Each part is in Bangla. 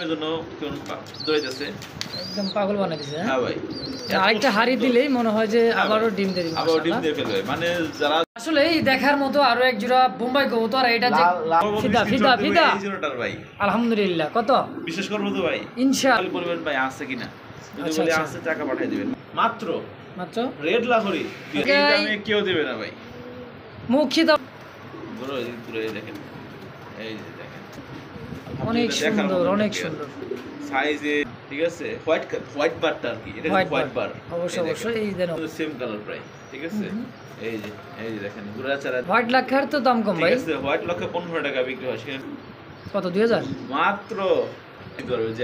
ডিমের জন্য কেমন দৌড়াইতেছে, একদম পাগল বানাই দিছে। হ্যাঁ ভাই, আরেকটা হাড়ি দিলেই মনে হয় যে আবারও ডিম দিয়ে দিবে, আবার ডিম দিয়ে ফেলবে। মানে যারা আসলে এই দেখার মতো আরো এক জোড়া বোম্বাই কবুতর, এটা যে ফিদা ফিদা ফিদা এই জোড়াটার ভাই আলহামদুলিল্লাহ। কত বিশেষ করবো তো ভাই, ইনশাআল্লাহ বলবেন ভাই আছে কিনা, যদি আচ্ছা, বলে আচ্ছা। আছে টাকা পাঠিয়ে দিবেন। মাত্র মাত্র রেড লাহোরি, এই দামে কেউ দেবে না ভাই। মুখী দাও, বড় এই পুরো এই দেখেন, এই যে দেখেন অনেক দেখার সুন্দর, মতো অনেক পেয়ার। সুন্দর সাইজে ঠিক আছে, হোয়াইট বারটা আর কি, এটা হোয়াইট বার, অবশ্যই অবশ্যই। এই দেন সেম কালার প্রায়, ঠিক আছে। এই যে দেখেন গুড়া চারা, হোয়াইট লাখার তো দাম কম ভাই, ঠিক আছে। হোয়াইট লক্ষ 15 টাকা বিক্রি হয়, সেখানে কত 2000 মাত্র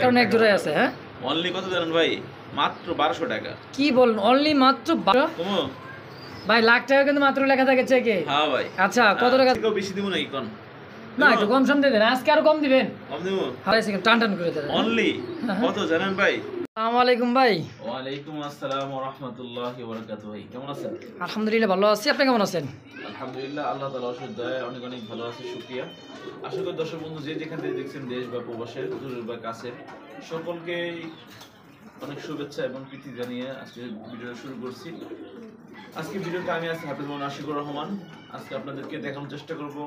কারণ এক জোড়াই আছে। হ্যাঁ অনলি কত জানেন ভাই, মাত্র 1200 টাকা। কি বলেন, অনলি মাত্র 12? কমো ভাই লাখ টাকা কিন্তু মাত্র লেখা থাকে চেকে। হ্যাঁ ভাই, আচ্ছা কত টাকা? কেউ বেশি দিব নাকি কোন? না একটু কম সম দিয়ে দেন, আজকে আরো কম দিবেন। কম দিব হাই সেকেন্ড টান টান করে দেন। অনলি কত জানেন ভাই? আসসালামু আলাইকুম ভাই। ওয়ালাইকুম আসসালাম ওয়া রাহমাতুল্লাহি ওয়া বারাকাতুহু। ভাই কেমন আছেন? আলহামদুলিল্লাহ ভালো আছি, আপনি কেমন আছেন? আলহামদুলিল্লাহ, আল্লাহ তাআলার অশেষ দয়ায় অনেক অনেক ভালো আছে, শুকরিয়া। আশা করি দর্শক বন্ধু যে যেখান থেকে দেখছেন, দেশ বা প্রবাসের দূরের বা কাছের, সকলকেই অনেক শুভেচ্ছা এবং প্রীতি জানিয়ে আজকে ভিডিও শুরু করছি। আজকে ভিডিওতে আমি আছি হাফিজ মোহাম্মদ আশিকুর রহমান। আজকে আপনাদেরকে দেখানোর চেষ্টা করব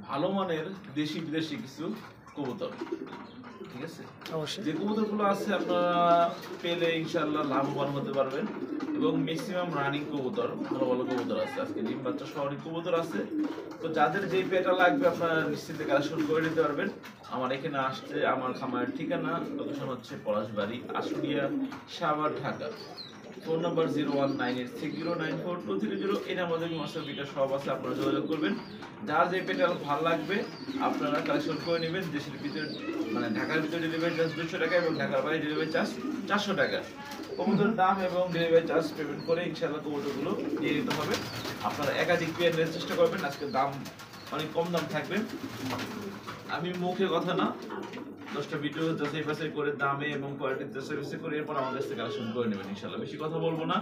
ভালো মানের দেশি বিদেশি কিছু কবুতর, ঠিক আছে। অবশ্যই যে কবুতরগুলো আছে আপনারা পেলে ইনশাআল্লাহ লাভবান হতে পারবেন, এবং ম্যাক্সিমাম রানিং কবুতর, ভালো ভালো কবুতর আছে, আজকে ডিম বাচ্চা সহ অনেক কবুতর আছে। তো যাদের যেই পেটা লাগবে আপনারা নিশ্চিন্তে কালেকশন করে নিতে পারবেন। আমার এখানে আসতে আমার খামারের ঠিকানা লোকেশন হচ্ছে পলাশবাড়ি, আশুলিয়া, সাভার, ঢাকা। Phone number 01960942300। এর মধ্যে হোয়াটসঅ্যাপ বিকাশ সব আছে, আপনারা যোগাযোগ করবেন। যার যে পেটা ভালো লাগবে আপনারা কালেকশন করে নেবেন। দেশের ভিতরে মানে ঢাকার ভিতরে ডেলিভারি চার্জ 200 টাকা এবং ঢাকার বাইরে ডেলিভারি চার্জ 400 টাকা। কবুতরের দাম এবং ডেলিভারি চার্জ পেমেন্ট করে ইনশাআল্লাহ কবুতরগুলো দিয়ে দিতে হবে। আপনারা একাধিক পেয়ার নেওয়ার চেষ্টা করবেন, আজকে দাম অনেক কম দাম থাকবে। আমি মুখে কথা না, 10টা ভিডিও যাচাই বাছাই করে দামে এবং কোয়ালিটি যাচাই বাছাই করে এরপর আমাদের কাছে কালেকশন করে নেবেন ইনশাআল্লাহ। বেশি কথা বলবো না,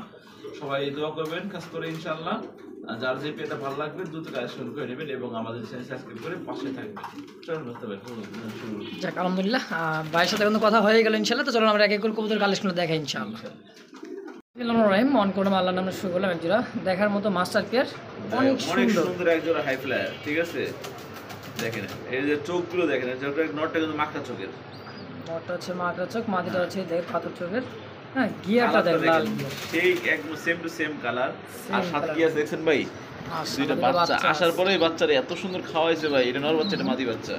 সবাই দোয়া করবেন কাজ করে ইনশাআল্লাহ। যার যে পেটা ভালো লাগবে দ্রুত কালেকশন করে নেবেন এবং আমাদের চ্যানেল সাবস্ক্রাইব করে পাশে থাকবেন। চলুন বুঝতে পারি শুরু। যাক আলহামদুলিল্লাহ, ভাইয়ের সাথে কিন্তু কথা হয়ে গেল ইনশাআল্লাহ। তো চলুন আমরা এক এক করে কবুতর কালেকশন দেখাই ইনশাআল্লাহ। রহিম মন করে আল্লাহর নামে শুরু করলাম। এক জোড়া দেখার মতো মাস্টার পেয়ার, অনেক সুন্দর এক জোড়া হাই ফ্লায়ার, ঠিক আছে। দেখেন এই যে চোখগুলো দেখেন, নটটা কিন্তু মাকড়া চোখের, নটটা হচ্ছে মাকড়া চোখ, মাদিটা হচ্ছে দেখ পাথর চোখের। হ্যাঁ গিয়ারটা দেখেন লাল, সেই একদম সেম টু সেম কালার। আর সাথে গিয়ার দেখছেন ভাই, দুইটা বাচ্চা আসার পরে বাচ্চারা এত সুন্দর খাওয়াইছে ভাই। এটা নর বাচ্চা, এটা মাদি বাচ্চা,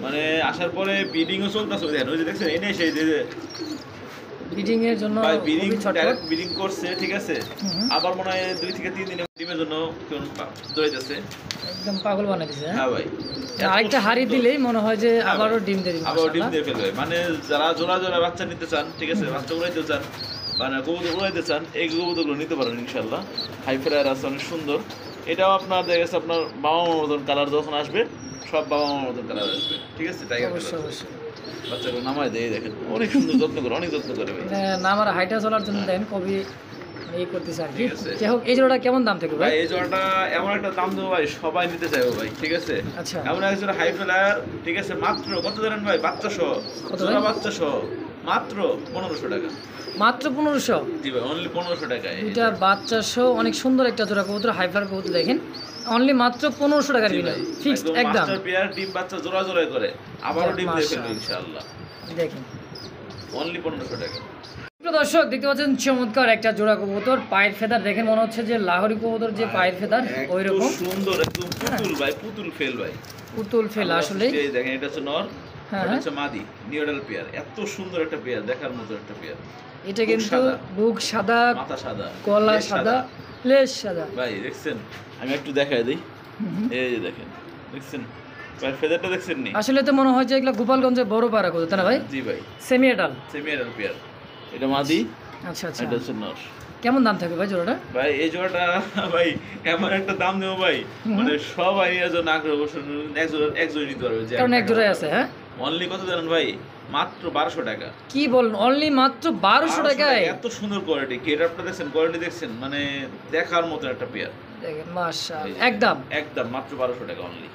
মানে আসার পরে ব্রিডিংও চলতেছে। ওই যে দেখছেন এনে সেই যে ব্রিডিং এর জন্য ভাই ব্রিডিং করছে, ঠিক আছে। আবার মনে হয় 2 থেকে 3 দিনের ডিমের জন্য কেমন দৌড়াইতেছে, একদম পাগল বানাই দিছে। হ্যাঁ ভাই, আরেকটা হাড়ি দিলেই মনে হয় যে আবারও ডিম দিয়ে দিবে, আবারও ডিম দিয়ে ফেলবে। মানে যারা জোড়া জোড়া বাচ্চা নিতে চান, ঠিক আছে, বাচ্চা উড়াইতে চান, মানে কবুতর উড়াইতে চান, এই কবুতরগুলো নিতে পারেন ইনশাআল্লাহ। হাই ফ্লায়ার আছে, অনেক সুন্দর। এটাও আপনার দেখা গেছে আপনার বাবা মার মতন কালার যখন আসবে, সব বাবা মার মতন কালার আসবে, ঠিক আছে। টাইগার অবশ্যই অবশ্যই। বাচ্চাগুলো নামায় দেয় দেখেন, অনেক সুন্দর যত্ন করে, অনেক যত্ন করে ভাই। না আমার হাইটা চলার জন্য দেন কবি এই করতেছে আর কি। ঠিক আছে। যাই হোক এই জোড়াটা কেমন দাম থাকবে ভাই? ভাই এই জোড়াটা এমন একটা দাম দেবো ভাই, সবাই নিতে চাইবো ভাই, ঠিক আছে। আচ্ছা এমন এক জোড়া হাই ফ্লায়ার, ঠিক আছে, মাত্র কত জানেন ভাই? বাচ্চা সহ, জোড়া বাচ্চা সহ মাত্র 1500 টাকা। মাত্র 1500? জি ভাই, অনলি 1500 টাকায় এটা বাচ্চা সহ অনেক সুন্দর একটা জোড়া কবুতর, হাই ফ্লায়ার কবুতর দেখেন, অনলি মাত্র 1500 টাকার বিনিময়ে ফিক্সড একদম। মাস্টার পেয়ার ডিম বাচ্চা জোড়া জোড়া করে, আবারও ডিম দিয়ে ফেলবে ইনশাআল্লাহ। দেখেন অনলি 1500 টাকা। দর্শক দেখতে পাচ্ছেন চমৎকার একটা জোড়া কবুতর, পায়ের ফেদার দেখেন মনে হচ্ছে যে লাহোরি কবুতর যে পায়ের ফেদার ওই রকম সুন্দর, একদম পুতুল ভাই, পুতুল ফেল ভাই, পুতুল ফেল আসলে। এই দেখেন এটা হচ্ছে নর, হ্যাঁ এটা হচ্ছে মাদি, নিউডাল পেয়ার। এত সুন্দর একটা পেয়ার, দেখার মতো একটা পেয়ার। এটা কিন্তু বুক সাদা, মাথা সাদা, গলা সাদা, লেজ সাদা ভাই। দেখছেন আমি একটু দেখাই দিই, এই যে দেখেন, দেখছেন পায়ের ফেদারটা দেখছেন নি? আসলে তো মনে হয় যে এগুলা গোপালগঞ্জে বড় পাড়া কবুতর, তাই না ভাই? জি ভাই, সেমি এডাল পেয়ার। এটা মাদি, আচ্ছা আচ্ছা। এটা হচ্ছে নর। কেমন দাম থাকবে ভাই জোড়াটা? ভাই এই জোড়াটা ভাই এমন একটা দাম দেবো ভাই, মানে সবাই এর জন্য আগ্রহ পোষণ, এক জোড়া নিতে পারবে, কারণ এক জোড়াই আছে। হ্যাঁ অনলি কত জানেন ভাই? মাত্র 1200 টাকা। কি বলেন, অনলি মাত্র 1200 টাকায়? এত সুন্দর কোয়ালিটি, গেটআপটা দেখছেন, কোয়ালিটি দেখছেন, মানে দেখার মতো একটা পেয়ার দেখেন মাশাআল্লাহ, একদম একদম মাত্র 1200 টাকা অনলি।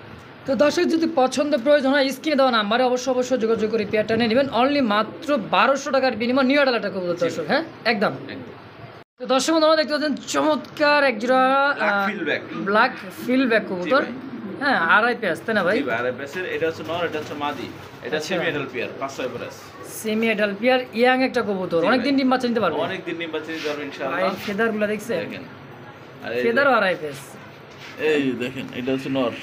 তো দর্শক যদি পছন্দ প্রয়োজন হয় স্ক্রিনে দেওয়া নাম্বারে অবশ্যই যোগাযোগ করে পেয়ারটা নিয়ে নেবেন অনলি মাত্র 1200 টাকার বিনিময়ে নিউ অ্যাডাল্ট একটা কবুতর দর্শক, হ্যাঁ একদম। তো দর্শক বন্ধুরা দেখতে পাচ্ছেন চমৎকার এক জোড়া ব্ল্যাক ফিল্ডব্যাক কবুতর, হ্যাঁ আড়াই পেঁয়াজ তাই না ভাই? আড়াই পেঁয়াজের, এটা হচ্ছে নর, এটা হচ্ছে মাদি, এটা semi adult pair 500 plus, semi adult pair young একটা কবুতর, অনেকদিন ডিম বাচ্চা নিতে পারবে, অনেকদিন ডিম বাচ্চা নিতে পারবে ইনশাআল্লাহ। ভাই ফেদারগুলো দেখছেন, দেখেন ফেদারও আড়াই পেঁয়াজ, এই দেখেন এটা হচ্ছে নর,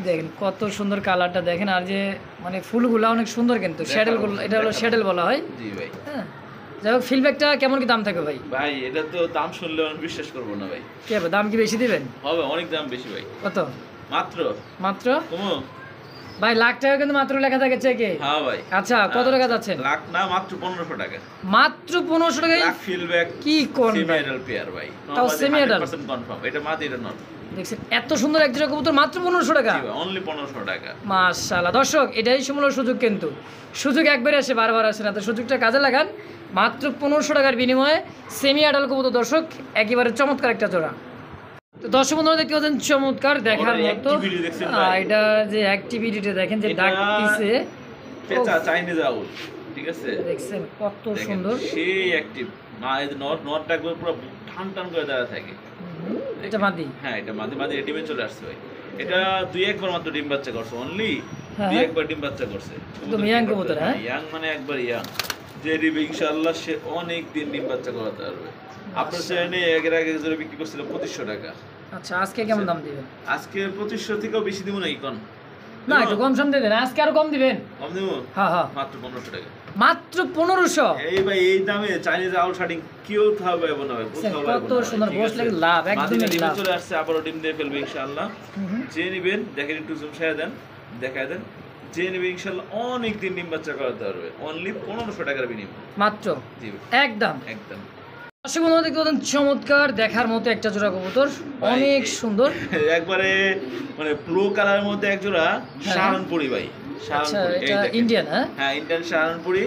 দেখেন কত সুন্দর কালারটা দেখেন, আর যে মানে ফুলগুলো অনেক সুন্দর, কিন্তু শ্যাডেল গুলো, এটা হলো শ্যাডেল বলা হয়। জি ভাই। হ্যাঁ যাই হোক ফিল্ডব্যাকটা কেমন কি দাম থাকবে ভাই? ভাই এটা তো দাম শুনলে আমি বিশ্বাস করবো না ভাই। কি হবে, দাম কি বেশি দিবেন? হবে, অনেক দাম বেশি ভাই। কত? মাত্র মাত্র কমো ভাই লাখ টাকা কিন্তু মাত্র লেখা থাকে চেকে। হ্যাঁ ভাই। আচ্ছা কত টাকা যাচ্ছেন? লাখ না, মাত্র 1500 টাকা। মাত্র 1500 টাকায় লাখ ফিলব্যাক কি কোন সেমি ভাই? অ্যাডাল্ট পেয়ার ভাই, তাও semi adult? 100% কনফার্ম, এটা মাদি এটা নর। দেখছেন এত সুন্দর এক জোড়া কবুতর মাত্র 1500 টাকা, জি ভাই, অনলি 1500 টাকা। মাশাআল্লাহ। দর্শক এটাই সুমূল্য সুযোগ, কিন্তু সুযোগ একবারে আসে বারবার আসে না, তো সুযোগটা কাজে লাগান। মাত্র 1500 টাকার বিনিময়ে সেমি অ্যাডাল্ট কবুতর দর্শক, একেবারে চমৎকার একটা জোড়া। তো দর্শক বন্ধুরা দেখতে পাচ্ছেন চমৎকার দেখার ওর মতো, activity দেখছেন ভাই? এটা যে অ্যাক্টিভিটিটা দেখেন যে এটা ডাকতিছে, পেঁচা চাইনিজ আউল, ঠিক আছে? দেখছেন কত দেখেন, সুন্দর, সেই অ্যাক্টিভ মা, এই নরটা একবার পুরো টান টান করে দাঁড়া থাকে। এটা মাদি, হ্যাঁ এটা মাদি, মাদি ডিমে চলে আসছে ভাই। এটা দুই একবার মাত্র ডিম বাচ্চা করছে, অনলি হ্যাঁ। দুই একবার ডিম বাচ্চা করছে। একদম young কবুতর, হ্যাঁ? ইয়াং মানে একবার ইয়াং, যে দিবে ইনশাআল্লাহ সে অনেক দিন ডিম বাচ্চা করাতে পারবে। আপনার চ্যানেলে এর আগে জোরে বিক্রি করছিল 2500 টাকা। আচ্ছা আজকে কেমন দাম দিবেন? আজকে 2500 থেকেও বেশি দিব নাকি কোন? না একটু কম সম দিয়ে দেন, আজকে আরো কম দিবেন। কম দিব? হ্যাঁ হ্যাঁ মাত্র 1500 টাকা। মাত্র 1500। এই ভাই এই দামে চাইনিজ আউল শার্টিং কেউ খাওয়াবে না ভাই, কোথাও পাবে কত না। সুন্দর বসলে লাভ, একদমই ডিমে লাভ। চলে আসছে, আবারও ডিম দিয়ে ফেলবে ইনশাআল্লাহ। যে নিবেন দেখেন, একটু জুম ছায়া দেন, দেখায় দেন, যে নিবে ইনশাআল্লাহ অনেক দিন ডিম বাচ্চা করাতে পারবে, অনলি 1500 টাকার বিনিময়ে মাত্র জি ভাই, একদম। একদম। দর্শক বন্ধুরা দেখতে পাচ্ছেন চমৎকার দেখার মতো একটা জোড়া কবুতর, অনেক সুন্দর, একবারে মানে ব্লু কালারের মধ্যে এক জোড়া সাহারানপুরি ভাই, আচ্ছা সাহারানপুরি। এই এটা দেখেন। ইন্ডিয়ান, হ্যাঁ হ্যাঁ ইন্ডিয়ান সাহারানপুরি,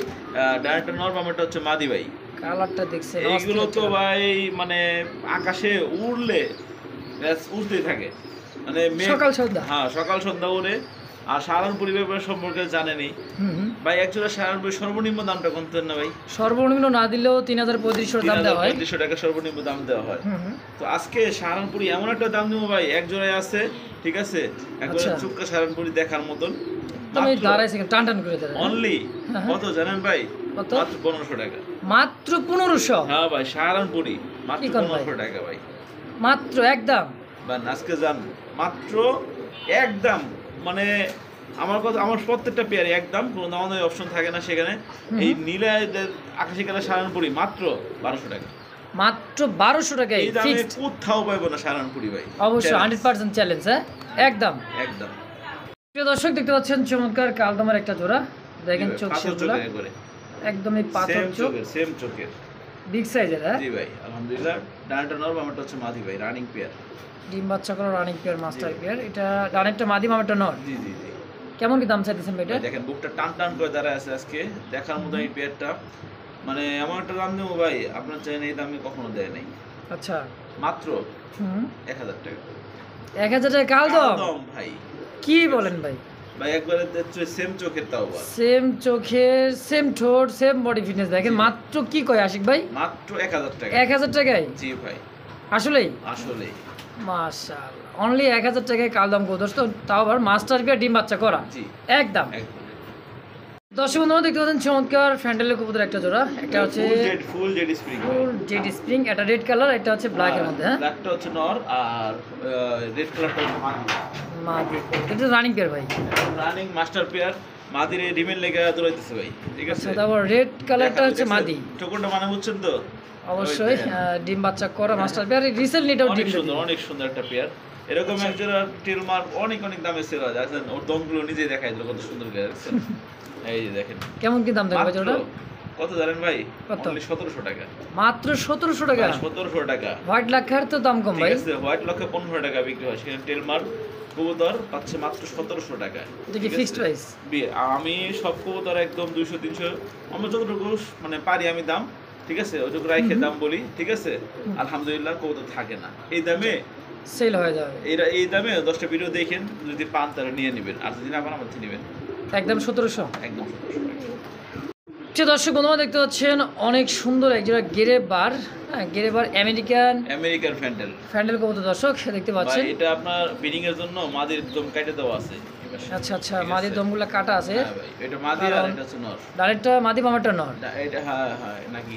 ডায়ারটা নর, বামেরটা হচ্ছে মাদি ভাই। কালারটা দেখছেন এইগুলো তো ভাই মানে আকাশে উড়লে ব্যাস উড়তেই থাকে, মানে সকাল সন্ধ্যা। হ্যাঁ সকাল সন্ধ্যা উড়ে। আর সাহারানপুরি ব্যাপার সম্পর্কে জানেনি ভাই, একজোড়া সাহারানপুরি সর্বনিম্ন দামটা কোনতেন না ভাই? সর্বনিম্ন না দিলেও 3035 দাম দেওয়া হয়, 3500 টাকা সর্বনিম্ন দাম দেওয়া হয়। তো আজকে সাহারানপুরি এমন একটা দাম দেবো ভাই, এক জোড়ায় আছে, ঠিক আছে, একবার আচ্ছা। চুক্কা সাহারানপুরি দেখার মতন, তুমি দাঁড়াইছে টান টান করে দাঁড়ায় অনলি কত জানেন ভাই? কত? মাত্র 1500 টাকা। মাত্র 1500? হ্যাঁ ভাই সাহারানপুরি মাত্র কি কোন ভাই? 1500 টাকা ভাই, মাত্র একদম। বা আজকে যান মাত্র একদম, মানে আমার কথা, আমার প্রত্যেকটা পেয়ারে একদম, কোনো দামাদামি অপশন থাকে না সেখানে। এই নীলা আকাশি কালার সাহারানপুরি মাত্র 1200 টাকা, মাত্র 1200 টাকায় এই দামে ফিক্সড, কোথাও পাইবো না সাহারানপুরি ভাই, অবশ্যই 100% চ্যালেঞ্জ, হ্যাঁ একদম। একদম। প্রিয় দর্শক দেখতে পাচ্ছেন চমৎকার কালদমের একটা জোড়া, দেখেন চোখ পাথর শেপগুলো চোখের করে, একদমই পাথর চোখ, সেম চোখের, বিগ সাইজের, হ্যাঁ জি ভাই আলহামদুলিল্লাহ। ডানাটা নর, বামেরটা হচ্ছে মাদি ভাই, রানিং পেয়ার। ডিম বাচ্চা করা রানিং পেয়ার, মাস্টার পেয়ার, এটা রানিংটা মাদি মামাটা নর। জি জি জি। কেমন কি দাম চাইতেছেন ভাই এটা? ভাই দেখেন বুকটা টান টান করে দাঁড়ায় আছে আজকে, দেখার মতো এই পেয়ারটা, মানে এমন একটা দাম দেবো ভাই, আপনার চাইলে এই দামে কখনো দেয় নাই। আচ্ছা মাত্র হুম 1000 টাকা। 1000 টাকা কালদম? একদম ভাই, কি বলেন ভাই? ভাই একবারে সেম চোখের, তাও বা সেম চোখের, সেম ঠোঁট, সেম বডি ফিটনেস, দেখেন মাত্র কি কয় আশিক ভাই? মাত্র 1000 টাকা। 1000 টাকায়? জি ভাই আসলেই আসলে মাশাআল্লাহ, অনলি 1000 টাকায় কালদম কবুতর, তো তাও আবার মাস্টার পেয়ার ডিম বাচ্চা করা, জি একদম। একদম। দর্শক বন্ধুরা দেখতে পাচ্ছেন চমৎকার ফ্যান্ডেলের কবুতর একটা জোড়া, একটা হচ্ছে full jade spring, full jade spring, এটা রেড কালার, এটা হচ্ছে ব্ল্যাক এর মধ্যে, হ্যাঁ ব্ল্যাকটা হচ্ছে নর, আর রেড কালারটা হচ্ছে মাদি। মাদি, এটা রানিং পেয়ার ভাই, রানিং মাস্টার পেয়ার, মাদির ডিমের লেগে দৌড়াইতেছে ভাই, ঠিক আছে। আচ্ছা তারপর রেড কালারটা হচ্ছে মাদি, ঠোকরটা মানে বুঝছেন তো? অবশ্যই ডিম বাচ্চা করা মাস্টার পেয়ার, রিসেন্টলি এটাও ডিম অনেক সুন্দর একটা পেয়ার। এরকম একজোড়া টেলমার অনেক অনেক দামে সেল হয়, দেখেন ওর দমগুলো নিজে দেখাই দিল কত সুন্দর করে, দেখছেন? এই যে দেখেন কেমন কি দাম থাকবে জোড়া? কত জানেন ভাই? কত? অনলি 1700 টাকা। মাত্র 1700 টাকা? 1700 টাকা। হোয়াইট লাখার তো দাম কম ভাই, ঠিক আছে, হোয়াইট লক্ষে 1500 টাকা বিক্রি হয়, সেখানে টেলমার কবুতর পাচ্ছে মাত্র 1700 টাকা। এটা কি ফিক্সড প্রাইস? আমি সব কবুতর একদম 200 300 আমরা যতটুকু মানে পারি আমি দাম, ঠিক আছে, ওইটুকু রাইখে দাম বলি, ঠিক আছে। আলহামদুলিল্লাহ কবুতর থাকে না এই দামে, সেল হয়ে যাবে। এই দামে 10টা ভিডিও দেখেন, যদি পান তাহলে নিয়ে নেবেন, আর যদি না পান আমার থেকে নেবেন। একদম 1700। একদম 1700 টাকা। দর্শক বন্ধুরা দেখতে পাচ্ছেন অনেক সুন্দর একজোড়া গেরেবার, হ্যাঁ গেরেবার আমেরিকান ফ্যান্ডেল ফ্যান্ডেল কবুতর দর্শক দেখতে ভাই, পাচ্ছেন। এটা আপনার ব্রিডিং এর জন্য মাদির দম কেটে দেওয়া আছে। আচ্ছা আচ্ছা, মাদির দমগুলা কাটা আছে। হ্যাঁ ভাই, এটা মাদি আর এটা হচ্ছে নর। ডাইরেক্টটা মাদি বামারটা নর। এটা হ্যাঁ হ্যাঁ নাকি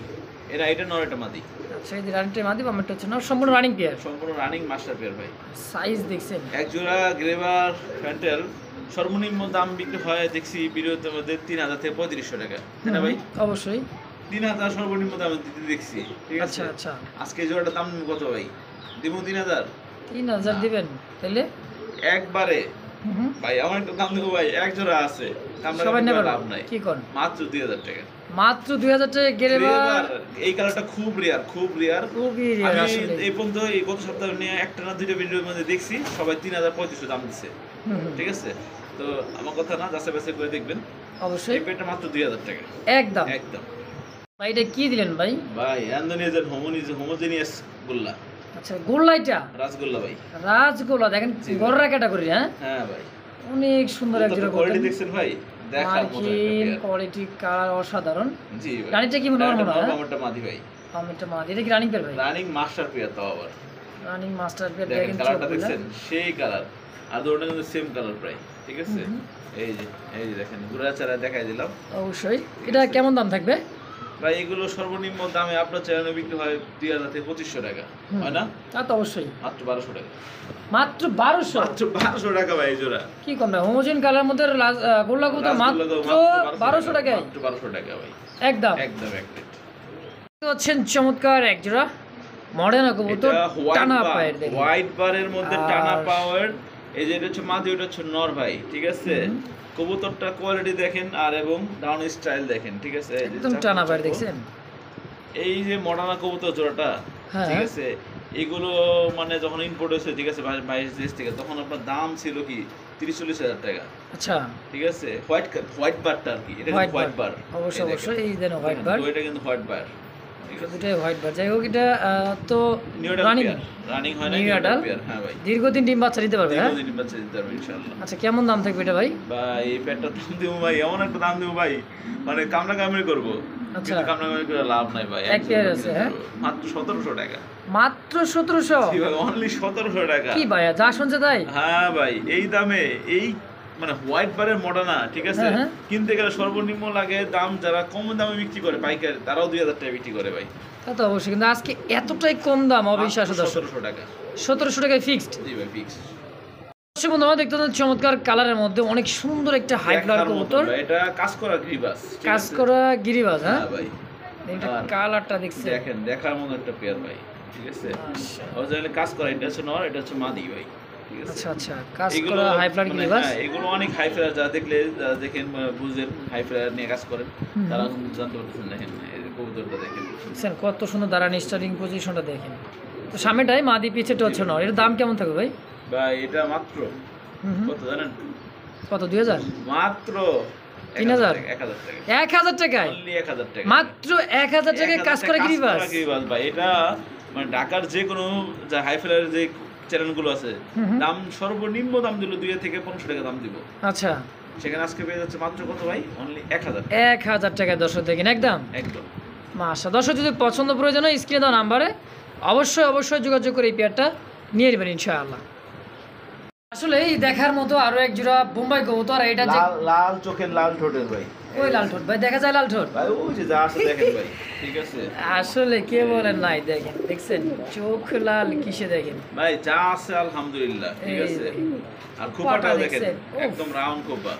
এটা নর, এটা মাদি। আচ্ছা, এই ডাইরেক্টটা মাদি বামারটা হচ্ছে নর, সম্পূর্ণ রানিং পেয়ার। সম্পূর্ণ রানিং মাস্টার পেয়ার ভাই। সাইজ দেখছেন, এক জোড়া গ্রেভার ফ্যান্টেল সর্বনিম্ন দাম বিক্রি হয় দেখছি ভিডিওতে মধ্যে 3000 থেকে 3500 টাকা, তাই না ভাই? অবশ্যই 3000 সর্বনিম্ন দাম দিতে দেখছি, ঠিক আছে? আচ্ছা আচ্ছা, আজকে এই জোড়াটার দাম কত ভাই? দিব 3000। 3000 দিবেন তাহলে একবারে ভাই, আমার একটু দাম দেবো ভাই, এক জোড়া আছে, সবাই নেবে লাভ নাই। কি কোন? মাত্র 2000 টাকা। মাত্র 2000 টাকা গেরেবার। এই কালারটা খুব রেয়ার, খুব রেয়ার। খুবই রেয়ার আমি আসলে। এই পর্যন্ত এই গত সপ্তাহে নিয়ে একটা না দুইটা ভিডিওর মধ্যে দেখছি সবাই 3500 দাম দিচ্ছে, ঠিক আছে? তো আমার কথা না, যাচাই বাছাই করে দেখবেন। অবশ্যই এই পেটটা মাত্র 2000 টাকা একদম একদম। ভাই এটা কি দিলেন ভাই? ভাই ইন্দোনেশিয়ান হোমোজেনিয়াস গোল্লা, আচ্ছা গোল্লাইটা রাসগোল্লা ভাই, রাজগোল্লা দেখেন, গররা ক্যাটাগরি। হ্যাঁ হ্যাঁ ভাই, অনেক সুন্দর একজোড়া কোয়ালিটি দেখছেন ভাই, দেখার মতো একটা মার্কিন পেয়ার। কোয়ালিটি, কালার অসাধারণ। জি ভাই, রানিটা কি নরমাল না? আমারটা মাদি ভাই, আমিটা মাদি। এটা কি রানিং পেয়ার ভাই? রানিং মাস্টার পেয়ার তো আবার। রানিং মাস্টার পেয়ার দেখেন দেখেন, কালারটা চোখগুলা। দেখছেন, সেই কালার, আর দুটোটা কিন্তু সেম কালার প্রায়, ঠিক আছে? এই যে দেখেন গুড়া চারা দেখাই দিলাম। অবশ্যই। এটা কেমন দাম থাকবে ভাই? এগুলো সর্বনিম্ন দামে আপনার চ্যানেলে বিক্রি হয় 2000 থেকে 2500 টাকা, হয় না? তা তো অবশ্যই। মাত্র 1200 টাকা। মাত্র 1200? মাত্র 1200 টাকা ভাই এই জোড়া। কি কম ভাই? হোমোজেন কালার মধ্যে গোল্লা কবুতর মাত্র 1200 টাকায়? মাত্র 1200 টাকা ভাই, একদম একদম এক প্লেট। দেখতে পাচ্ছেন চমৎকার একজোড়া মডার্ন কবুতর, টানা পায়ের দেখেন। হোয়াইট বারের মধ্যে টানা আর- পাওয়ার। এই যে এটা হচ্ছে মাদি, ওটা হচ্ছে নর ভাই, ঠিক আছে? কবুতরটা কোয়ালিটি দেখেন আর এবং ডাউন স্টাইল দেখেন, ঠিক আছে? এই যে একদম টানা পায়ের দেখছেন। এই যে মডার্ন কবুতর জোড়াটা, হ্যাঁ। ঠিক আছে? এগুলো মানে যখন ইম্পোর্ট হয়েছে, ঠিক আছে, বাইরের দেশ থেকে, তখন আপনার দাম ছিল কি 30-40 হাজার টাকা, আচ্ছা ঠিক আছে? হোয়াইট বারটা আর কি, এটা হোয়াইট বার। অবশ্যই অবশ্যই, এই দেন হোয়াইট বার। এটা কিন্তু হোয়াইট বার, ঠিক আছে? দুটাই হোয়াইট বার। যাই হোক, এটা তো রানিং রানিং হয় না, নিউ অ্যাডাল্ট। হ্যাঁ ভাই, দীর্ঘদিন ডিম বাচ্চা দিতে পারবে। হ্যাঁ দীর্ঘদিন বাচ্চা দিতে পারবে ইনশাআল্লাহ। আচ্ছা, কেমন দাম থাকবে এটা ভাই? ভাই এই পেটটার দাম দেবো ভাই, এমন একটা দাম দেবো ভাই, মানে কামড়া কামড়ি করবো, আচ্ছা। কিন্তু কামড়া কামড়ি করে লাভ নাই ভাই। এক পেয়ার আছে, হ্যাঁ? মাত্র 1700 টাকা। মাত্র 1700? কি ভাই, অনলি 1700 টাকা? কি ভাইয়া, যা শুনছে তাই? হ্যাঁ ভাই, এই দামে এই মানে হোয়াইট বারের মডার্না, ঠিক আছে? হ্যাঁ, হ্যাঁ। কিনতে গেলে সর্বনিম্ন লাগে দাম, যারা কম দামে বিক্রি করে পাইকার, তারাও 2000 টাকা বিক্রি করে ভাই। তা তো অবশ্যই, কিন্তু আজকে এতটাই কম দাম, অবিশ্বাস্য দর্শক। 1700 টাকা। 1700 টাকায় ফিক্সড। জি ভাই, ফিক্স। দর্শক বন্ধু, আমরা দেখতে পাচ্ছি চমৎকার কালারের মধ্যে অনেক সুন্দর একটা হাই ফ্লাওয়ার দেখার মতো কবুতর, ভাই, এটা কাজ করা গ্রিবাস, ঠিক কাজ আছে? করা গিরিবাজ। হ্যাঁ হ্যাঁ ভাই, এটা আর কালারটা দেখছেন, দেখেন দেখার মতো একটা পেয়ার ভাই, ঠিক আছে? মাশাআল্লাহ। অরিজিনালি কাজ করা, এটা হচ্ছে নর, এটা হচ্ছে মাদি ভাই, ঠিক আছে? আচ্ছা আচ্ছা, কাজ এগুলো করা হাই ফ্লাওয়ার মানে গিরিবাজ। হ্যাঁ, এগুলো অনেক হাই ফ্লায়ার, যারা দেখলে যারা দেখেন বুঝেন হাই ফ্লায়ার নিয়ে কাজ করেন, তারা কিন্তু জানতে পারতেছেন। দেখেন এই যে কবুতরটা দেখেন, দেখছেন কত সুন্দর দাঁড়ান, স্টার্টিং পজিশনটা দেখেন। তো সামনেটাই মাদি, পিছেটা হচ্ছে নর। এর দাম কেমন থাকবে ভাই? ভাই এটা মাত্র হুম। কত জানেন? কত? 2000? মাত্র 3000? 1000 টাকা। 1000 টাকায়? অনলি 1000 টাকা। মাত্র 1000 টাকায় কাজ করা গিরিবাজ। গিরিবাজ ভাই, এটা মানে ঢাকার যে কোনো যা হাই ফ্লায়ার যে চ্যানেলগুলো আছে, দাম সর্বনিম্ন দাম দিল 2 থেকে 1500 টাকা দাম দিব। আচ্ছা, সেখানে আজকে পেয়ে যাচ্ছে মাত্র কত ভাই? অনলি 1000। 1000 টাকায় দর্শক দেখেন, একদম একদম। মাশা। দর্শক যদি পছন্দ প্রয়োজন হয়, স্ক্রিনে দেওয়া নাম্বারে অবশ্যই অবশ্যই যোগাযোগ করে এই পেয়ারটা নিয়ে নেবেন ইনশাআল্লাহ। আসলে এই দেখার মতো আরো এক জোড়া বোম্বাই কবুতর। এটা যে লাল চোখের লাল ঠোঁটের ভাই, ওই লাল ঠোঁট ভাই, দেখা যায় লাল ঠোঁট ভাই ওই যে যা আছে দেখেন ভাই, ঠিক আছে? আসলে কে বলেন নাই, দেখেন দেখছেন চোখ লাল কিসে দেখেন ভাই যা আছে আলহামদুলিল্লাহ, ঠিক এই আছে? যে। আর খোপাটাও খোপাটা দেখেন, দেখছেন? উফ। একদম রাউন্ড খোপা,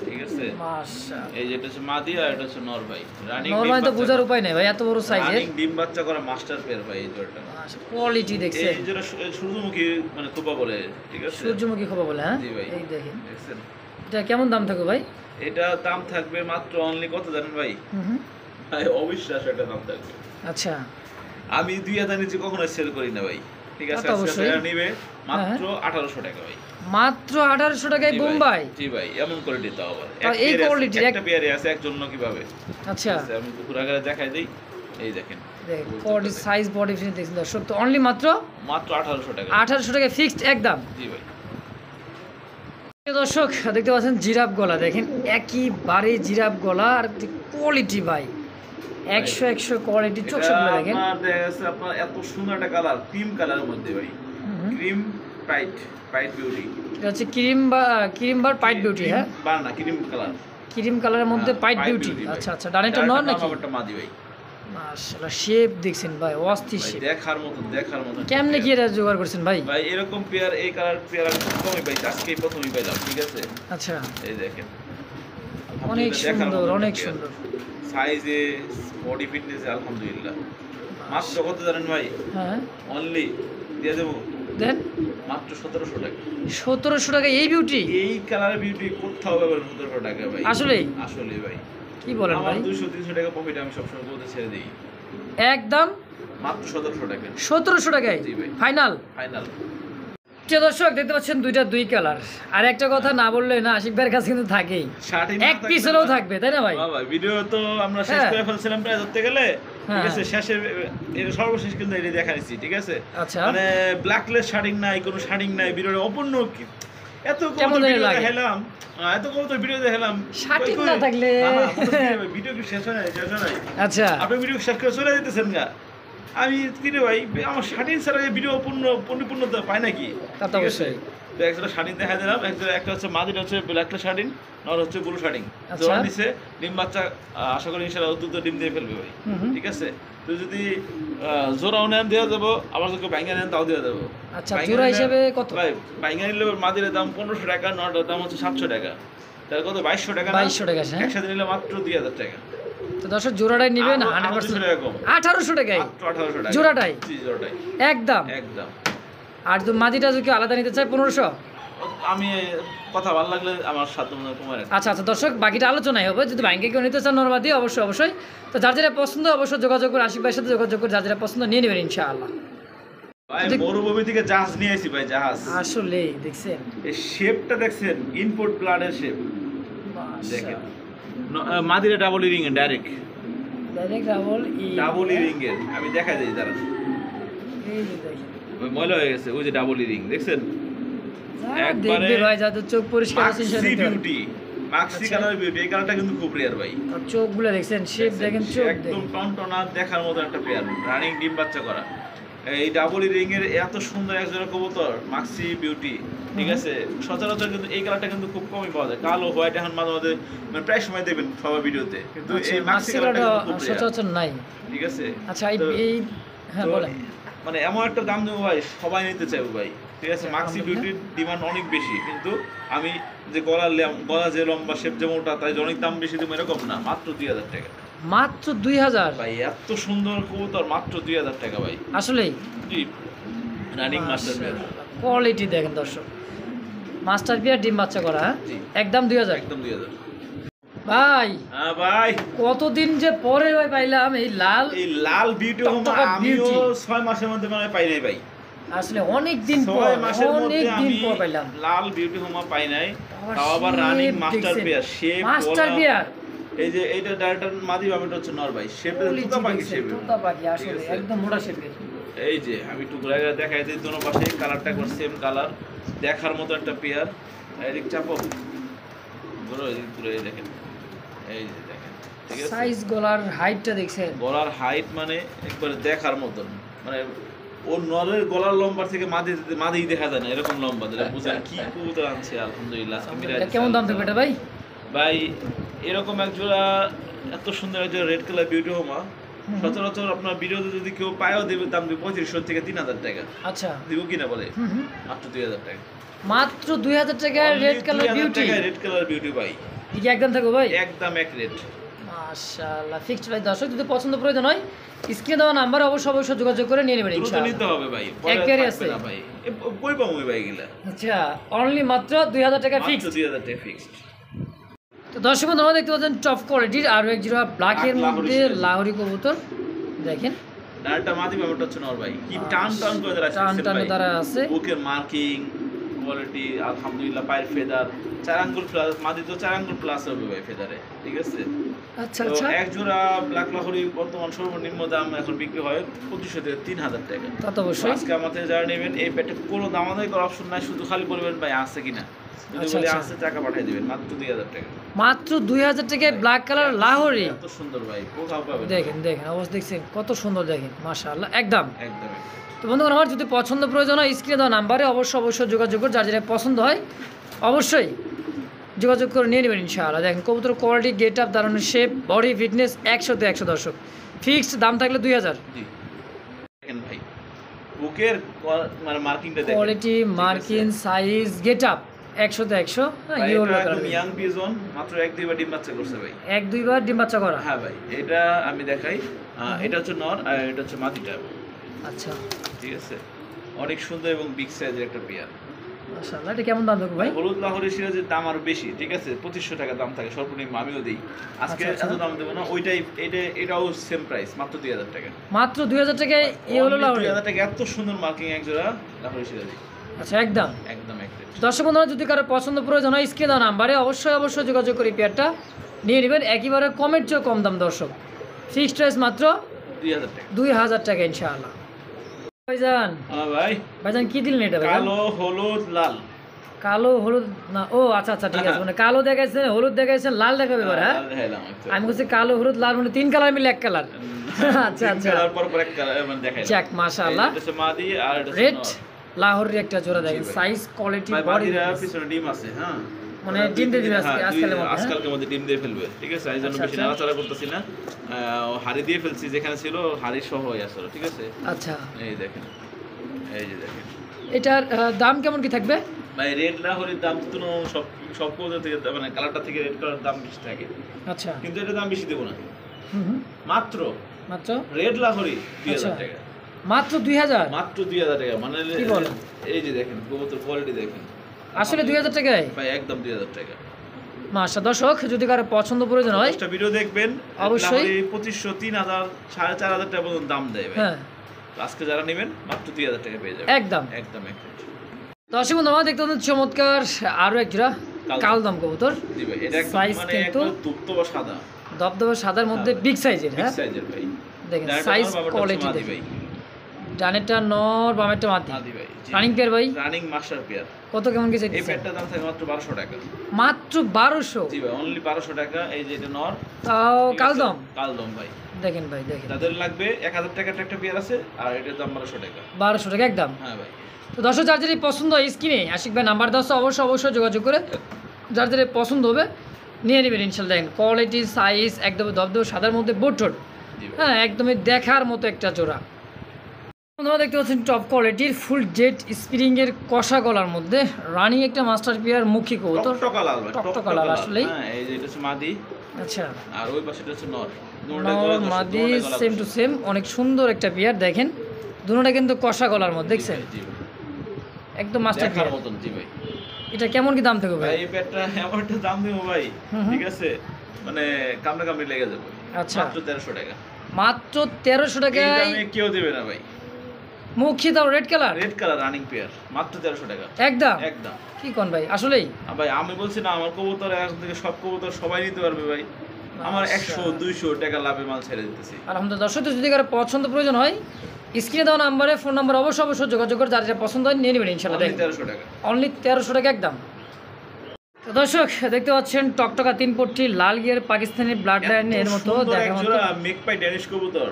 ঠিক আছে? মাশা। এই যেটা হচ্ছে মাদি আর এটা হচ্ছে নর ভাই। রানিং নরমালি তো বোঝার উপায় নেই ভাই, এত বড় সাইজের। রানিং ডিম বাচ্চা করা মাস্টার পেয়ার ভাই এই জোড়াটা। কোয়ালিটি দেখছেন, এই যেটা সূর্যমুখী মানে খোপা বলে, ঠিক আছে? সূর্যমুখী খোপা বলে। হ্যাঁ জি ভাই, এই দেখেন, দেখছেন? এটা কেমন দাম থাকবে ভাই? এটা দাম থাকবে মাত্র অনলি কত জানেন ভাই? হুম। ভাই অবিশ্বাস্য একটা দাম থাকবে। আচ্ছা, আমি 2000 নিচে কখনো সেল করি না ভাই, ঠিক আছে? তা তো অবশ্যই। আজকে নিবে মাত্র 1800 টাকা ভাই। মাত্র 1800 টাকায় জি ভাই, বোম্বাই? জি ভাই, এমন কোয়ালিটি দাও আবার। তা এই কোয়ালিটির একটা পেয়ারে আছে, একজন কিভাবে? আচ্ছা, আমি ঘুরাঘুরে দেখাই দেই, এই দেখেন দেখেন বডি সাইজ বডি ফিনিশ দেখছেন দর্শক, তো অনলি মাত্র মাত্র 1800 টাকা। 1800 টাকা ফিক্সড একদম। জি ভাই। দর্শক দেখতে পাচ্ছেন জিরাফ গলা, দেখেন একেবারে জিরাফ গলা, আর কোয়ালিটি ভাই 100 কোয়ালিটি, চোখ সামনে দেখেন। আপনার দেখা যাচ্ছে আপনার এত সুন্দর একটা কালার, ক্রিম কালারের মধ্যে ভাই, ক্রিম পাইট বিউটি। এটা হচ্ছে ক্রিম বার পাইট বিউটি, হ্যাঁ বা না ক্রিম কালার, ক্রিম কালারের মধ্যে পাইট বিউটি। আচ্ছা আচ্ছা, ডানেটা নর নাকি? একটা মাদি ভাই। মাশাআল্লাহ শেপ দেখছেন ভাই, অস্থির শেপ, দেখার মতো। কেমনে কি এটা জোগাড় করছেন ভাই? ভাই এরকম পেয়ার, এই কালার পেয়ার আমি খুব কমই পাই, আজকে প্রথমই পাইলাম, ঠিক আছে? আচ্ছা, এই দেখেন অনেক সুন্দর, অনেক সুন্দর সাইজে, বডি ফিটনেসে আলহামদুলিল্লাহ। মাত্র কত জানেন ভাই? হ্যাঁ অনলি দিয়ে দেবো দেন মাত্র 1700 টাকা। 1700 টাকা এই বিউটি, এই কালারের বিউটি কোথাও পাবেন 1700 টাকা ভাই। আসলে ভাই কি বলেন আমার ভাই? 200-300 টাকা প্রফিট আমি সবসময় বলতে ছেড়ে দিই। একদম মাত্র 1700 টাকা। 1700 টাকায় জি ভাই, ফাইনাল। প্রিয় দর্শক দেখতে পাচ্ছেন দুই কালার, আর একটা কথা না বললে না, আশিক ভাইয়ের কাছে কিন্তু থাকেই, এক পিস হলেও থাকবে, তাই না ভাই? ভিডিও তো আমরা শেষ করে ফেলছিলাম প্রায় ধরতে গেলে, ঠিক আছে? শেষে এর সর্বশেষ কিন্তু এটা দেখাইছি, ঠিক আছে? আচ্ছা, মানে ব্ল্যাকলেস শার্টিং নাই, কোনো শার্টিং নাই, ভিডিওটা অপূর্ণ। এত কেমন ভিডিও লাগে দেখাইলাম, ভিডিও দেখালাম, শার্টিং না থাকলে ভিডিও কি শেষ হয় নাই? আচ্ছা, আপনি ভিডিও শেষ করে চলে যেতেছেন গা, আমি কিরে ভাই আমার শার্টিং ছাড়া ভিডিও পরিপূর্ণতা পায় নাকি? তা তো অবশ্যই। তো একটা শার্টিং দেখা দিলাম, একটা হচ্ছে মাদির হচ্ছে ব্ল্যাকলেস শার্টিং, নর হচ্ছে ব্লু শার্টিং। আচ্ছা। জোড়া নিচে ডিম বাচ্চা, আশা করি ইনশাআল্লাহ দ্রুত ডিম দিয়ে ফেলবে ভাই, ঠিক আছে? তো যদি জোড়াও নেন দেওয়া যাবো, আবার যদি বাইঙ্গা নেন তাও দেওয়া যাবো। আচ্ছা, জোড়া হিসেবে কত ভাই? বাইঙ্গা নিলে মাদির দাম 1500 টাকা, নটার দাম হচ্ছে 700 টাকা, তাহলে কত? 2200 টাকা। 2200 টাকা, হ্যাঁ। একসাথে নিলে মাত্র 2000 টাকা। তো দর্শক জোড়াটাই নেবেন 100% টাকা কম, 1800 টাকায় মাত্র 1800 টাকা জোড়াটাই। জি, জোড়াটাই একদম। আর তো মাদিটা যদি আলাদা নিতে চাই 1500। আমি কথা ভালো লাগলে আমার সাধ্য মতো কমায় রাখি। আচ্ছা আচ্ছা দর্শক, বাকিটা আলোচনাই হবে, যদি ব্যাংকে কেউ নিতে চান নরমাদি অবশ্যই। তো যার যেটা পছন্দ অবশ্যই যোগাযোগ করে, আশিক ভাইয়ের সাথে যোগাযোগ করে যার যেটা পছন্দ নিয়ে নেবেন ইনশাআল্লাহ। ভাই মরুভূমি থেকে জাহাজ নিয়ে আসি ভাই, জাহাজ। আসলে দেখছেন এই শেপটা দেখছেন, ইনপুট ব্লাডের শেপ দেখেন। মাদিরা ডাবল রিং এর ডাইরেক্ট ডাবল রিং এর, আমি দেখাই দিই দাঁড়া, এই যে দেখেন ওই ময়লা হয়ে গেছে, ওই যে ডাবল রিং দেখছেন, দেখবে ভাই, যাদের চোখ পরিষ্কার আছে Maksi beauty, Maksi colour beauty. এই কালারটা কিন্তু খুব রেয়ার ভাই। আর চোখগুলো দেখছেন, শেপ দেখেন, চোখ একদম টনটনা দেখার মতো একটা পেয়ার, রানিং ডিম বাচ্চা করা। এই ডাবল রিং এর এত সুন্দর একজোড়া কবুতর, মাক্সি বিউটি, ঠিক আছে? সচরাচর কিন্তু এই কালারটা কিন্তু খুব কমই পাওয়া যায়, কালো হোয়াইট এখন মাঝে মাঝে মানে প্রায় সময় দেখবেন সবার ভিডিওতে, কিন্তু এই মাক্সি কালারটা খুব সচরাচর নাই, ঠিক আছে? আচ্ছা এই হ্যাঁ বলেন, মানে এমন একটা দাম দেবো ভাই, সবাই নিতে চাইবো ভাই, ঠিক আছে? মাক্সি বিউটির ডিমান্ড অনেক বেশি, কিন্তু আমি যে গলা যে লম্বা শেপ যেমনটা, তাই অনেক দাম বেশি দেবো এরকম না, মাত্র 2000 টাকা। মাত্র 2000 ভাই? এত সুন্দর কবুতর মাত্র 2000 টাকা ভাই। আসলেই জি, রানিং মাস্টার পেয়ার, কোয়ালিটি দেখেন দর্শক, মাস্টার পেয়ার ডিম বাচ্চা করা, হ্যাঁ একদম 2000। একদম 2000 ভাই। হ্যাঁ ভাই, কতদিন যে পরে ভাই পাইলাম এই লাল বিউটি হোমা, আমিও 6 মাসের মধ্যে মানে পাই নাই ভাই, আসলে অনেক দিন পর, 6 মাসের মধ্যে আমি পাইলাম লাল বিউটি হোমা পাই নাই, তাও আবার running master pair, shape master pair. এই যে এইটা ডাইরেক্টর মাদি বামেটা হচ্ছে নর ভাই, শেপে তোতা পাখি শেপ, তোতা পাখি আসলে একদম মোটা শেপের। এই যে আমি টুকরা দেখাই দিই, দোনো পাশে কালারটা একবার সেম কালার, দেখার মতো একটা পেয়ার। এদিক চাপো বড়, এদিক পুরো এই দেখেন, এই যে দেখেন, ঠিক আছে? সাইজ গলার হাইটটা দেখছেন, গলার হাইট মানে একবারে দেখার মতন, মানে ওর নরের গলার লম্বা থেকে মাদি দেখা যায় না, এরকম লম্বা, যেটা বুঝেন কি কবুতর আনছে আলহামদুলিল্লাহ। কেমন দাম থাকবে এটা ভাই? ভাই এরকম এক জোড়া এত সুন্দর এক জোড়া রেড কালার বিউটি হোমা সচরাচর আপনার ভিডিওতে যদি কেউ পায়ও দেবে, দাম দেবে 3500 থেকে 3000 টাকা। আচ্ছা, দিব কিনা বলে? মাত্র 2000 টাকা। মাত্র 2000 টাকা red colour beauty, red colour beauty ভাই, কি একদম থাকবে ভাই? একদম এক রেট, মাশাআল্লাহ ফিক্সড ভাই। দর্শক যদি পছন্দ প্রয়োজন হয়, স্ক্রিনে দেওয়া নাম্বারে অবশ্যই যোগাযোগ করে নিয়ে নেবেন ইনশাআল্লাহ। নিতে হবে ভাই, একবারই আছে না ভাই, কই পাবো ভাই এগুলা? আচ্ছা, অনলি মাত্র 2000 টাকা ফিক্সড, 2000 টাকা ফিক্সড। তো দর্শক বন্ধুরা দেখতে পাচ্ছেন টপ কোয়ালিটির আরো এক জোড়া ব্ল্যাকের মধ্যে লাহোরি কবুতর, দেখেন ডালটা মাদি ব্যাপারটা হচ্ছে নর ভাই, কি টান টান করে টান টানে তারা আছে, বুকের মার্কিং, কোয়ালিটি আলহামদুলিল্লাহ। পায়ের ফেদার 4 আঙ্গুল প্লাস, মাদি তো 4 আঙ্গুল প্লাস হবে ভাই ফেদারে, ঠিক আছে। আচ্ছা তো আচ্ছা, এক জোড়া ব্ল্যাক লাহোরি বর্তমান সর্বনিম্ন দাম এখন বিক্রি হয় 2500 থেকে 3000 টাকা। তা তো অবশ্যই। আজকে আমাদের যারা নেবেন এই পেটে কোনো দামাদামি করার অপশন নাই, শুধু খালি বলবেন ভাই আছে কিনা, যদি আচ্ছা, বলে আচ্ছা। আছে টাকা পাঠিয়ে দিবেন মাত্র 2000 টাকা। মাত্র 2000 টাকায় ব্ল্যাক কালার লাহোরি। এত সুন্দর ভাই কোথাও পাবেন না। দেখেন দেখেন অবস্থা দেখছেন কত সুন্দর, দেখেন মাশাআল্লাহ একদম। একদম। তো বন্ধুগণ, আমার যদি পছন্দ প্রয়োজন হয় স্ক্রিনে দেওয়া নাম্বারে অবশ্যই যোগাযোগ করে, যার যেটা পছন্দ হয় অবশ্যই যোগাযোগ করে নিয়ে নেবেন ইনশাআল্লাহ। দেখেন কবুতর কোয়ালিটি, গেট আপ, দারুণ শেপ, বডি ফিটনেস 100 তে 100 দর্শক। ফিক্সড দাম থাকলে 2000। জি দেখেন ভাই বুকের মানে মার্কিংটা দেখেন, quality, marking, size, get up 100 তে 100। হ্যাঁ, ভাই, ইউর এটা একদম ইয়াং পিজন, মাত্র 1-2 বার ডিম বাচ্চা করছে ভাই। 1-2 বার ডিম বাচ্চা করা। হ্যাঁ ভাই, এটা আমি দেখাই। এটা হচ্ছে নর আর এটা হচ্ছে মাদিটা, আচ্ছা ঠিক আছে। অনেক সুন্দর এবং বিগ সাইজের একটা পেয়ার। মাশাআল্লাহ, এটা কেমন দাম থাকবে ভাই? হলুদ লাহোরি সিরাজের দাম আরো বেশি, ঠিক আছে। 2500 টাকা দাম থাকে সর্বনিম্ন, আমিও দিই। আজকে আচ্ছা, এত দাম দেবো না, ওইটাই এটাও সেম প্রাইস, মাত্র 2000 টাকা। মাত্র 2000 টাকায় এই হলো লাহোরি। 2000 টাকা, এত সুন্দর মার্কিং এক জোড়া লাহোরি সিরাজি, আচ্ছা একদম। একদম এক রেট। দর্শক বন্ধুরা, যদি কারো পছন্দ প্রয়োজন হয় স্ক্রিনে দেওয়া নাম্বারে অবশ্যই যোগাযোগ করে পেয়ারটা নিয়ে নেবেন, একেবারে কমের চেয়েও কম দাম দর্শক। ফিক্সড প্রাইস মাত্র 2000 টাকা। 2000 টাকা ইনশাআল্লাহ। ভাইজান, হ্যাঁ ভাই, ভাইজান কি দিলেন এটা ভাইজান? কালো হলুদ লাল। কালো হলুদ না, ও আচ্ছা আচ্ছা ঠিক আছে, মানে কালো দেখাইছেন, হলুদ দেখাইছেন, লাল দেখাবে এবার। হ্যাঁ, দেখাইলাম একটু। আমি বলছি কালো হলুদ লাল মানে 3 কালার মিলে 1 কালার। আচ্ছা আচ্ছা, কালার পর এক কালার মানে দেখাইলাম। যাক মাশাআল্লাহ। এটা হচ্ছে মাদি আর এটা হচ্ছে রেড নর। লাহোরের একটা জোড়া দেখেন, জি ভাই। সাইজ, কোয়ালিটি, ভাই, বডি। মাদিরা পিছনে ডিম আছে, হ্যাঁ মানে ডিম দিয়ে দিবে আজকে, হ্যাঁ, আজকালের মধ্যে, হ্যাঁ? আজকালকের মধ্যে ডিম দিয়ে ফেলবে, ঠিক আছে। এই জন্য আচ্ছা, বেশি আচ্ছা। নাড়াচাড়া করতেছি না, হাড়ি দিয়ে ফেলছি, যেখানে ছিল হাড়ি সহ হয়ে আসলো, ঠিক আছে। আচ্ছা, এই দেখেন, এই যে দেখেন এটার দাম কেমন কি থাকবে? ভাই, রেড লাহোরির দাম তো সব কোথা থেকে, মানে কালারটা থেকে রেড কালার দাম বেশি থাকে, আচ্ছা, কিন্তু এটা দাম বেশি দেবো না, হুম, মাত্র মাত্র রেড লাহোরি 2000 আচ্ছা। টাকা, মাত্র 2000। মাত্র 2000 টাকা। মানে কি বলেন? এই যে দেখেন কবুতর কোয়ালিটি দেখেন, আসলে 2000 টাকায় ভাই একদম 2000 টাকা। মাশা। দর্শক, যদি কারো পছন্দ প্রয়োজন হয় একটা ভিডিও দেখবেন, অবশ্যই। 2500, 3000, 4500 টাকা পর্যন্ত দাম দেয় ভাই। হ্যাঁ তো আজকে যারা নেবেন মাত্র 2000 টাকা পেয়ে যাবেন, একদম। একদম এক রেট। দর্শক বন্ধু, আমরা দেখতে পাচ্ছেন চমৎকার আরো এক জোড়া কালদম কবুতর, জি ভাই, এটা একদম Size মানে কিন্তু একদম দুপ্ত বা সাদা, দবদবে সাদার মধ্যে বিগ সাইজের। বিগ হ্যাঁ সাইজের ভাই। দেখেন ডানেরটা সাইজ, নর, বামেরটা হচ্ছে কোয়ালিটি মাদি দেখেন। ভাই। ডানেরটা নর, বামেরটা মাদি। মাদি ভাই, রানিং পেয়ার ভাই, রানিং মাস্টার পেয়ার। কত কেমন কি এই চাইতেছেন? পেয়ারটার দাম থাকে মাত্র 1200 টাকা। মাত্র 1200। জি ভাই, অনলি 1200 টাকা। এই যে এটা নর, তাও ঠিক আছে? কালদম। কালদম ভাই। দেখেন ভাই, দেখেন যাদের লাগবে 1000 টাকার একটা পেয়ার আছে, আর এটার দাম 1200 টাকা। 1200 টাকা একদম। হ্যাঁ ভাই। তো দর্শক, যার যেটা পছন্দ হয় স্ক্রিনে আশিক ভাই নাম্বার দেওয়া আছে, অবশ্যই যোগাযোগ করে যার যেটা পছন্দ হবে নিয়ে নেবেন ইনশাল্লাহ। দেখেন কোয়ালিটি, সাইজ একদম দবদবে সাদার মধ্যে বোট, জি ভাই। হ্যাঁ একদমই দেখার মতো একটা জোড়া। আপনারা দেখতে পাচ্ছেন টপ কোয়ালিটির ফুল জেট স্প্রিং এর কষা গলার মধ্যে রানিং একটা মাস্টার পেয়ার মুখী কবুতর। টকটকা লাল ভাই, টকটকা লাল আসলেই। হ্যাঁ, এই যে এটা হচ্ছে মাদি, আচ্ছা, আর ওই পাশেটা হচ্ছে নর। নর মাদি সেম টু সেম, অনেক সুন্দর একটা পেয়ার। দেখেন দুটোটা কিন্তু কষা গলার মধ্যে, দেখছেন জি ভাই, একদম মাস্টার দেখার পেয়ার। মতন। জি ভাই। এটা কেমন কি দাম থাকবে ভাই, ভাই? এই পেটটা এমন একটা দাম দেবো ভাই, ঠিক আছে, মানে কামড়ি লেগে যাবে। আচ্ছা, মাত্র 1300 টাকা। মাত্র 1300 এই টাকায় দামে কেউ দেবে না ভাই। মুখী তাও red colour red colour running pair, মাত্র 1300 টাকা, একদম। একদম। কি কোন ভাই আসলেই? ভাই আমি বলছি না, আমার কবুতর এখন থেকে সব কবুতর সবাই নিতে পারবে ভাই। আমার 100-200 টাকা লাভে মাল ছেড়ে দিতেছি। আলহামদুলিল্লাহ। দর্শক, যদি কারো পছন্দ প্রয়োজন হয় স্ক্রিনে দেওয়া নাম্বারে ফোন নাম্বার অবশ্যই যোগাযোগ করে যার যেটা পছন্দ হয় নিয়ে নেবেন ইনশাল্লাহ। Only দেখেন 1300 টাকা। অনলি 1300 টাকা একদম। তো দর্শক, দেখতে পাচ্ছেন টকটকা 3 পট্টি লাল গিয়ার পাকিস্তানি ব্লাড লাইন এর মতো দেখার মতো মেকপাই ড্যানিশ কবুতর,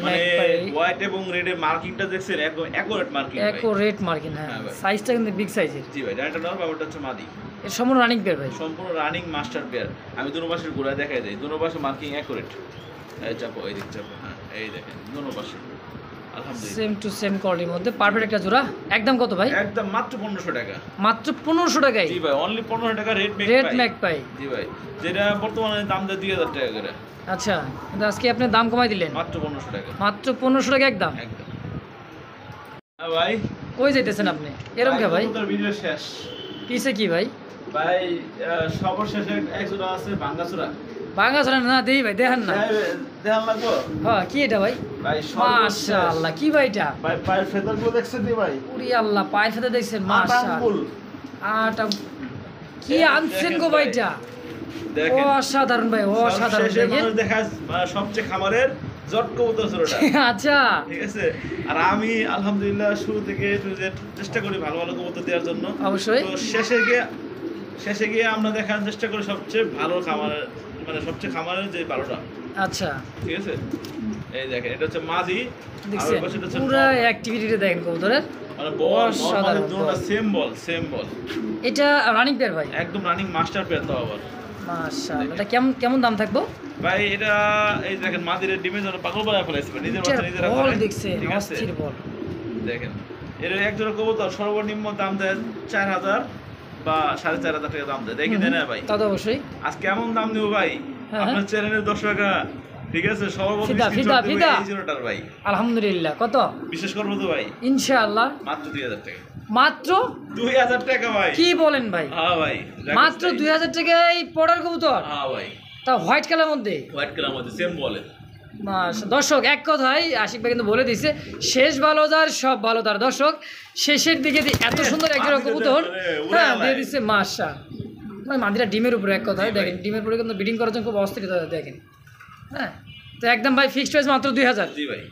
মানে Magpie। হোয়াইট এবং রেড এর মার্কিংটা দেখছেন, একদম অ্যাকুরেট মার্কিং ভাই। রেট মার্কিন। হ্যাঁ, হ্যাঁ ভাই। সাইজটা কিন্তু বিগ সাইজের। জি ভাই, ডানটা নর, বাবাটা হচ্ছে মাদি। এর সম্পূর্ণ রানিং পেয়ার ভাই। সম্পূর্ণ রানিং মাস্টার পেয়ার। আমি দুনো পাশের গোড়ায় দেখাই দেই, দুনো পাশে মার্কিং অ্যাকুরেট। এই চাপো, এই দিক চাপো, হ্যাঁ এই দেখেন দুনো পাশে আলহামদুলিল্লাহ সেম টু সেম কোয়ালিটির মধ্যে পারফেক্ট একটা জোড়া। একদম কত ভাই? একদম মাত্র 1500 টাকা। মাত্র 1500 টাকায় জি ভাই, অনলি 1500 টাকা রেড রেড ম্যাকপাই। জি ভাই, যেটা বর্তমানে দাম দেয় 2000 টাকা করে, আচ্ছা, কিন্তু আজকে আপনি দাম কমাই দিলেন মাত্র 1500 টাকা, মাত্র 1500 টাকা একদম। একদম। হ্যাঁ ভাই, কই যাইতেছেন আপনি এরকম কে ভাই? কবুতর ভিডিও শেষ পিছে কি ভাই? ভাই। সর্বশেষে একজোড়া আছে ভাঙ্গাচোরা, ভাঙা ছড়া না দেই ভাই, দেখেন না। দেখান লাগবো হ্যাঁ, কি এটা ভাই? ভাই? মাশাআল্লাহ, কি ভাই এটা? ভাই পায়ের ফেদারগুলো দেখছেন নি ভাই? উরি আল্লাহ, পায়ের সাথে দেখছেন? 8 মাশাআল্লাহ, আঙ্গুল আটা কি দেখেন আনছেন গো ভাই। ভাইটা দেখেন অসাধারণ ভাই অসাধারণ সবশেষে দেখেন মানুষ দেখা সবচেয়ে খামারের জট কবুতর ছিল ওটা। আচ্ছা ঠিক আছে, আর আমি আলহামদুলিল্লাহ শুরু থেকে একটু যে চেষ্টা করি ভালো ভালো কবুতর দেওয়ার জন্য। অবশ্যই তো শেষে গিয়ে আমরা দেখার চেষ্টা করি সবচেয়ে ভালো খামারের, মানে সবচেয়ে খামারের যে 12টা। আচ্ছা ঠিক আছে, এই দেখেন এটা হচ্ছে মাদি, আর দেখছেন ওই পাশে হচ্ছে পুরো নর। অ্যাক্টিভিটিটা দেখেন কবুতরের মানে বল অসাধারণ নরমালি দুটোটা বল। সেম বল এটা রানিং পেয়ার ভাই একদম রানিং মাস্টার পেয়ার তো আবার। মাশাআল্লাহ এটা কেমন কেমন দাম থাকবো ভাই এটা এই দেখেন মাদির ডিমের জন্য পাগল বানায় ফেলাইছে ভাই, নিজের এটার বাচ্চা নিজেরা বল করে। দেখছেন ঠিক আছে, অস্থির বল দেখেন এর এক জোড়া কবুতর সর্বনিম্ন দাম দেয় 4000 বা 4500 টাকা দাম দেয়, দেখি দেয় না ভাই। তা তো অবশ্যই আজ কেমন দাম নেব ভাই হ্যাঁ, আপনার চ্যানেলের দর্শকরা। ঠিক আছে, সর্বপ্রথম ফিদা, screenshot দেবে ফিদা। এই জোড়াটার ভাই, আলহামদুলিল্লাহ কত বিশেষ করবো তো ভাই ইনশাআল্লাহ মাত্র 2000 টাকা। মাত্র 2000 টাকা ভাই। কি বলেন ভাই হ্যাঁ ভাই মাত্র 2000 টাকায় পড়ার কবুতর হ্যাঁ ভাই, তা হোয়াইট কালার মধ্যে হোয়াইট কালার মধ্যে সেম বলে। দর্শক এক কথায় আশিক ভাই কিন্তু বলে দিছে শেষ ভালো যার সব ভালো তার। দর্শক শেষের দিকে এত সুন্দর একজোড়া কবুতর হ্যাঁ দিয়ে দিচ্ছে মাশা, মানে মাদিরা ডিমের উপরে এক কথায় দেখেন ডিমের উপরে কিন্তু বিডিং করার জন্য খুব অস্থির দেখেন। হ্যাঁ তো একদম ভাই ফিক্সড প্রাইস মাত্র 2000। জি ভাই।